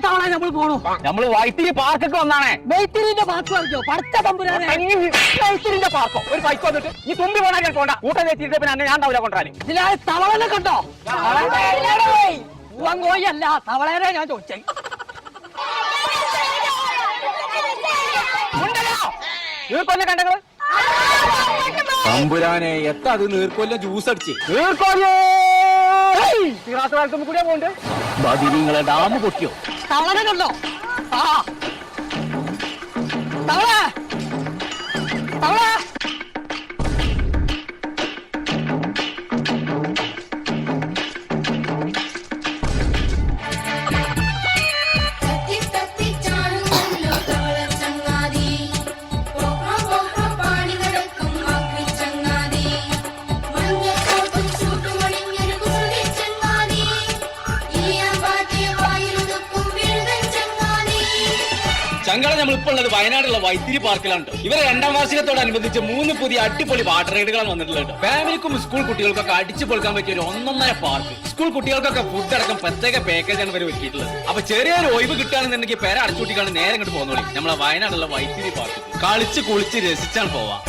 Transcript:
തവണ നമ്മൾ പോണു. നമ്മള് വൈത്തിരി പാർക്കൊക്കെ വന്നാണേ. വൈത്തിരിന്റെ പാർക്ക് പറഞ്ഞോ? പഠിച്ച തമ്പുരാനെ. വൈത്തിരിന്റെ പാർക്കോ? ഒരു ബൈക്ക് വന്നിട്ട് ഈ തുമ്പി പോകാൻ ഞാൻ പോണ്ട. കൂട്ടം വെച്ചിട്ട് പിന്നെ ഞാൻ ഉണ്ടാവില്ല കൊണ്ടുവരാൻ. ഇതിലായ തവളനെ കണ്ടോ? പൂവങ്കോയല്ല, തവളേനെ ഞാൻ ചോദിച്ചേ. നീർക്കൊല്ലം കണ്ടത് തമ്പുരാനെ എത്ര അത് നീർക്കൊല്ലം ജ്യൂസ് അടിച്ച് കാലത്തും കൂടിയാ പോണ്ട്. ബദിരിങ്ങളെ ഡാം പൊട്ടിയോ? തവളനെ കണ്ടോ? ആ തവള തവള ചങ്കള നമ്മളിപ്പോൾ ഉള്ളത് വയനാടുള്ള വൈത്തിരി പാർക്കിലാണ്. ഇവരെ 2ാം വാർഷികത്തോടനുബന്ധിച്ച് 3 പുതിയ അടിപൊളി വാട്ടർ റൈഡുകളാണ് വന്നിട്ടുള്ളത്. ഫാമിലിക്കും സ്കൂൾ കുട്ടികൾക്കൊക്കെ അടിച്ചു പൊളിക്കാൻ പറ്റിയ ഒരു 1.5 പാർക്ക്. സ്കൂൾ കുട്ടികൾക്കൊക്കെ ഫുഡ് അടക്കം പ്രത്യേക പാക്കേജാണ് ഇവർ ഒരുക്കിയിട്ടുള്ളത്. അപ്പൊ ചെറിയൊരു ഒഴിവ് കിട്ടുകയാണെന്നുണ്ടെങ്കിൽ പേര അടച്ചുകൂട്ടിക്കാണ് നേരെ ഇങ്ങോട്ട് പോകുന്നോളി. നമ്മളെ വയനാടുള്ള വൈത്തിരി പാർക്ക് കളിച്ച് കുളിച്ച് രസിച്ചാണ് പോവാം.